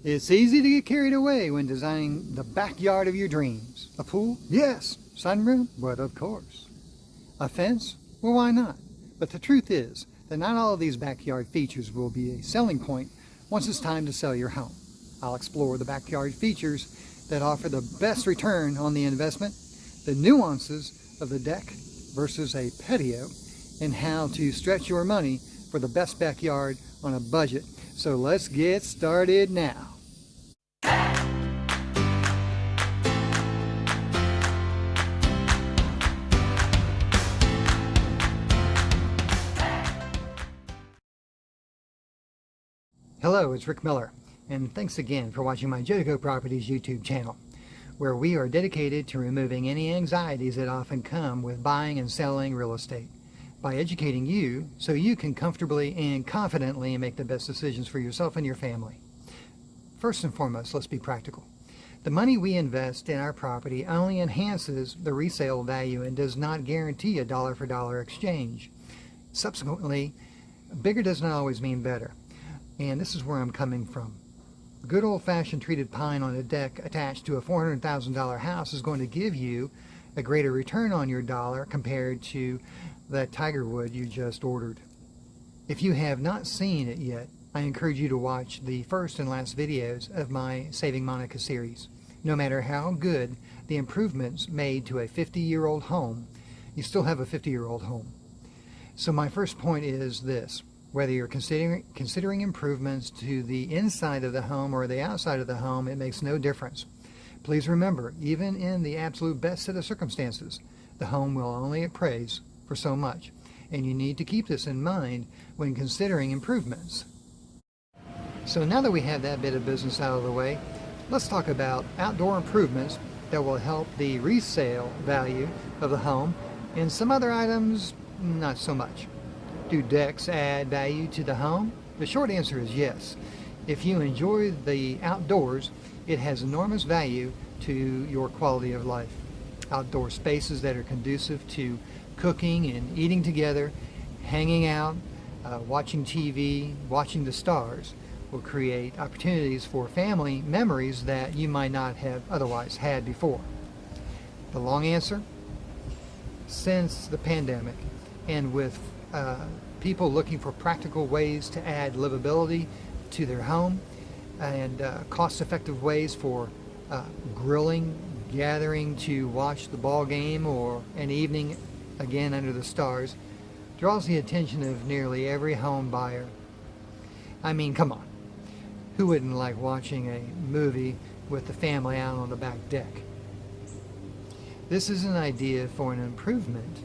It's easy to get carried away when designing the backyard of your dreams. A pool? Yes. Sunroom? But of course. A fence? Well, why not? But the truth is that not all of these backyard features will be a selling point once it's time to sell your home. I'll explore the backyard features that offer the best return on the investment, the nuances of the deck versus a patio, and how to stretch your money for the best backyard on a budget. So let's get started now. Hello, it's Rick Miller, and thanks again for watching my Jogo Properties YouTube channel, where we are dedicated to removing any anxieties that often come with buying and selling real estate by educating you so you can comfortably and confidently make the best decisions for yourself and your family. First and foremost, let's be practical. The money we invest in our property only enhances the resale value and does not guarantee a dollar-for-dollar exchange. Subsequently, bigger does not always mean better. And this is where I'm coming from. Good old-fashioned treated pine on a deck attached to a $400,000 house is going to give you a greater return on your dollar compared to that tiger wood you just ordered. If you have not seen it yet, I encourage you to watch the first and last videos of my Saving Monica series. No matter how good the improvements made to a 50-year-old home, you still have a 50-year-old home. So my first point is this. Whether you're considering improvements to the inside of the home or the outside of the home, it makes no difference. Please remember, even in the absolute best set of circumstances, the home will only appraise for so much, and you need to keep this in mind when considering improvements. So now that we have that bit of business out of the way, let's talk about outdoor improvements that will help the resale value of the home, and some other items, not so much. Do decks add value to the home? The short answer is yes. If you enjoy the outdoors, it has enormous value to your quality of life. Outdoor spaces that are conducive to cooking and eating together, hanging out, watching TV, watching the stars will create opportunities for family memories that you might not have otherwise had before. The long answer? Since the pandemic, and with people looking for practical ways to add livability to their home and cost-effective ways for grilling, gathering to watch the ball game or an evening again under the stars, draws the attention of nearly every home buyer. I mean, come on. Who wouldn't like watching a movie with the family out on the back deck? This is an idea for an improvement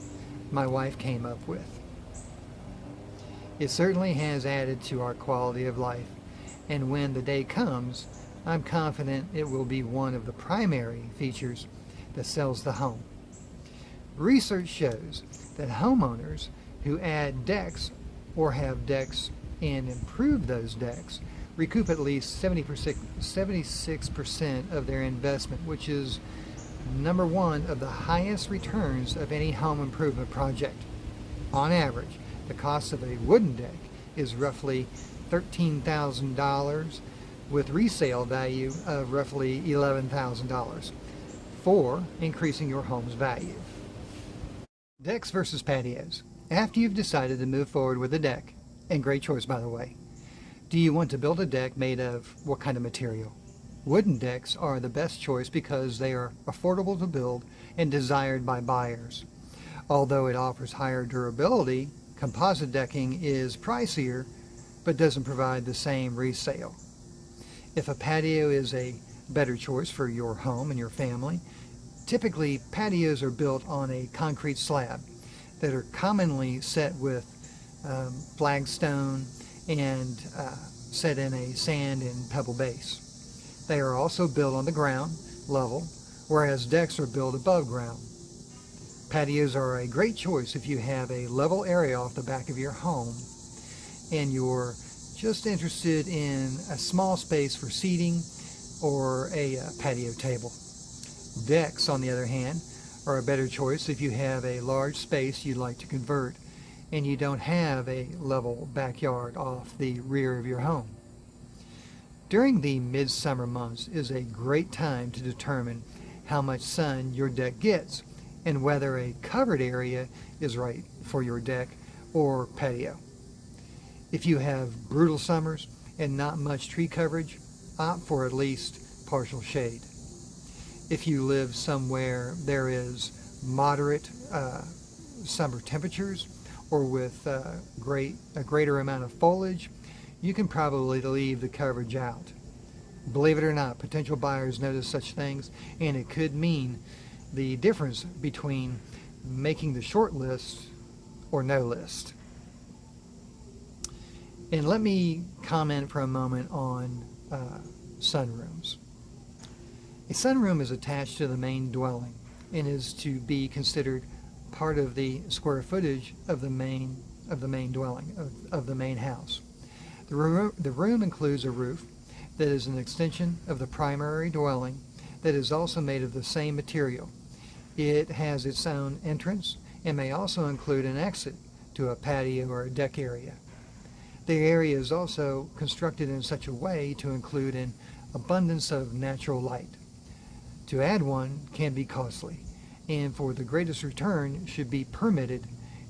my wife came up with. It certainly has added to our quality of life, and when the day comes, I'm confident it will be one of the primary features that sells the home. Research shows that homeowners who add decks or have decks and improve those decks recoup at least 76% of their investment, which is number one of the highest returns of any home improvement project. On average, the cost of a wooden deck is roughly $13,000 with resale value of roughly $11,000 for increasing your home's value. Decks versus patios. After you've decided to move forward with a deck, and great choice by the way, do you want to build a deck made of what kind of material? Wooden decks are the best choice because they are affordable to build and desired by buyers. Although it offers higher durability, composite decking is pricier but doesn't provide the same resale. If a patio is a better choice for your home and your family, typically patios are built on a concrete slab that are commonly set with flagstone and set in a sand and pebble base. They are also built on the ground level, whereas decks are built above ground. Patios are a great choice if you have a level area off the back of your home and you're just interested in a small space for seating or a patio table. Decks, on the other hand, are a better choice if you have a large space you'd like to convert and you don't have a level backyard off the rear of your home. During the midsummer months is a great time to determine how much sun your deck gets and whether a covered area is right for your deck or patio. If you have brutal summers and not much tree coverage, opt for at least partial shade. If you live somewhere there is moderate summer temperatures or with a greater amount of foliage, you can probably leave the coverage out. Believe it or not, potential buyers notice such things, and it could mean the difference between making the short list or no list. And let me comment for a moment on sunrooms. A sunroom is attached to the main dwelling and is to be considered part of the square footage of the main dwelling, of the main house. The room includes a roof that is an extension of the primary dwelling that is also made of the same material. It has its own entrance and may also include an exit to a patio or a deck area. The area is also constructed in such a way to include an abundance of natural light. To add one can be costly, and for the greatest return should be permitted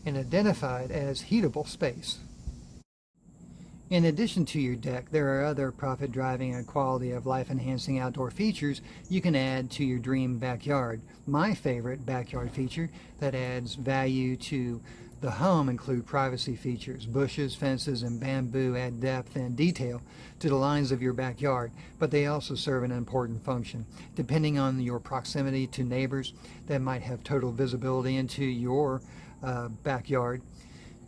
and identified as heatable space. In addition to your deck, there are other profit-driving and quality of life-enhancing outdoor features you can add to your dream backyard. My favorite backyard feature that adds value to the home include privacy features. Bushes, fences, and bamboo add depth and detail to the lines of your backyard, but they also serve an important function. Depending on your proximity to neighbors that might have total visibility into your backyard,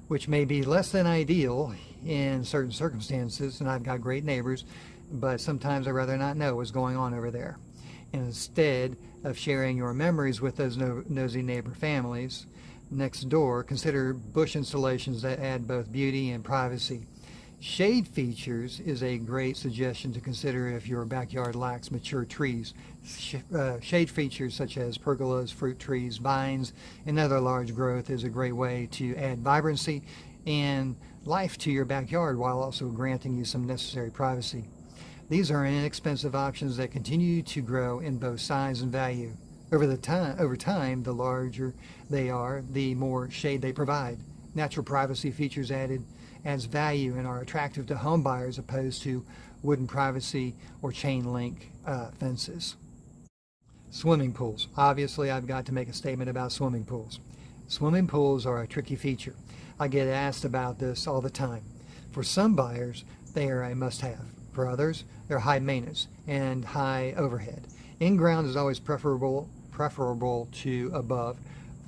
which may be less than ideal in certain circumstances, and I've got great neighbors, but sometimes I'd rather not know what's going on over there. And instead of sharing your memories with those nosy neighbor families next door, consider bush installations that add both beauty and privacy. Shade features is a great suggestion to consider if your backyard lacks mature trees. Shade features such as pergolas, fruit trees, vines, and other large growth is a great way to add vibrancy and life to your backyard while also granting you some necessary privacy. These are inexpensive options that continue to grow in both size and value. Over time, the larger they are, the more shade they provide. Natural privacy features adds value and are attractive to home buyers opposed to wooden privacy or chain link fences. Swimming pools. Obviously, I've got to make a statement about swimming pools. Swimming pools are a tricky feature. I get asked about this all the time. For some buyers, they are a must-have. For others, they're high maintenance and high overhead. In-ground is always preferable to above.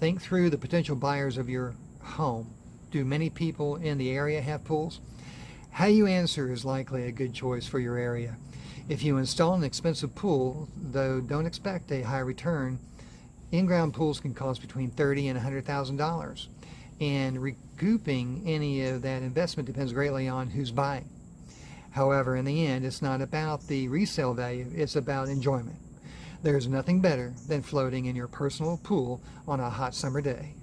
Think through the potential buyers of your home. Do many people in the area have pools? How you answer is likely a good choice for your area. If you install an expensive pool, though don't expect a high return, in-ground pools can cost between $30,000 and $100,000. And recouping any of that investment depends greatly on who's buying. However, in the end, it's not about the resale value, it's about enjoyment. There's nothing better than floating in your personal pool on a hot summer day.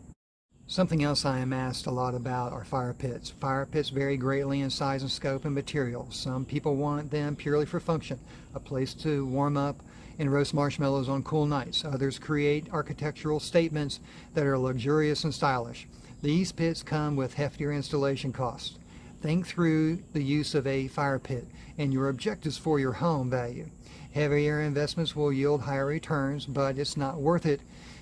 Something else I am asked a lot about are fire pits. Fire pits vary greatly in size and scope and material. Some people want them purely for function, a place to warm up and roast marshmallows on cool nights. Others create architectural statements that are luxurious and stylish. These pits come with heftier installation costs. Think through the use of a fire pit and your objectives for your home value. Heavier investments will yield higher returns, but it's not worth it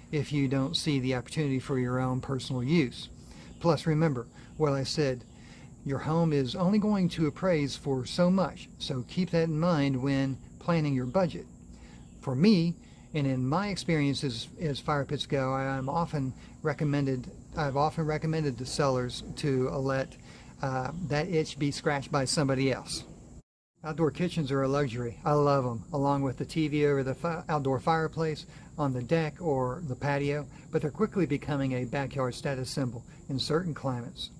if you don't see the opportunity for your own personal use. Plus, remember what I said, your home is only going to appraise for so much, so keep that in mind when planning your budget. For me, and in my experiences as fire pits go, I've often recommended to sellers to let that itch be scratched by somebody else. Outdoor kitchens are a luxury. I love them, along with the TV over the outdoor fireplace on the deck or the patio, but they're quickly becoming a backyard status symbol in certain climates.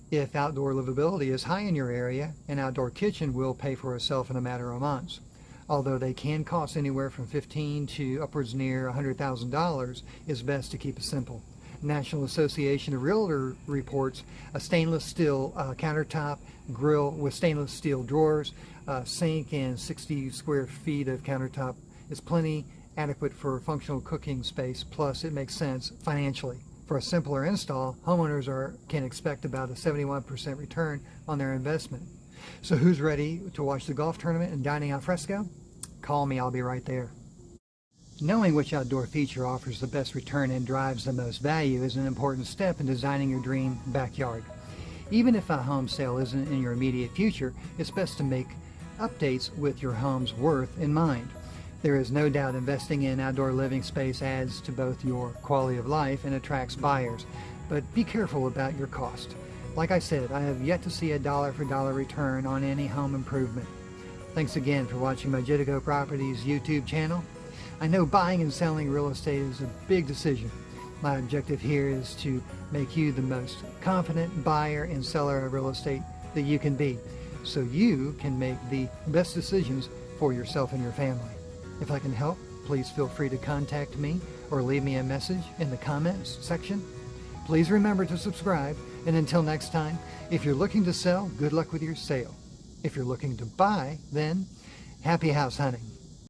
If outdoor livability is high in your area, an outdoor kitchen will pay for itself in a matter of months. Although they can cost anywhere from $15,000 to upwards near $100,000, it's best to keep it simple. National Association of Realtor reports a stainless steel countertop, grill with stainless steel drawers, sink, and 60 square feet of countertop is plenty adequate for functional cooking space, plus it makes sense financially. For a simpler install, homeowners can expect about a 71% return on their investment. So who's ready to watch the golf tournament and dining al fresco? Call me, I'll be right there. Knowing which outdoor feature offers the best return and drives the most value is an important step in designing your dream backyard. Even if a home sale isn't in your immediate future, it's best to make updates with your home's worth in mind. There is no doubt investing in outdoor living space adds to both your quality of life and attracts buyers, but be careful about your cost. Like I said, I have yet to see a dollar for dollar return on any home improvement. Thanks again for watching my Jitigo Properties YouTube channel. I know buying and selling real estate is a big decision. My objective here is to make you the most confident buyer and seller of real estate that you can be, so you can make the best decisions for yourself and your family. If I can help, please feel free to contact me or leave me a message in the comments section. Please remember to subscribe, and until next time, if you're looking to sell, good luck with your sale. If you're looking to buy, then happy house hunting.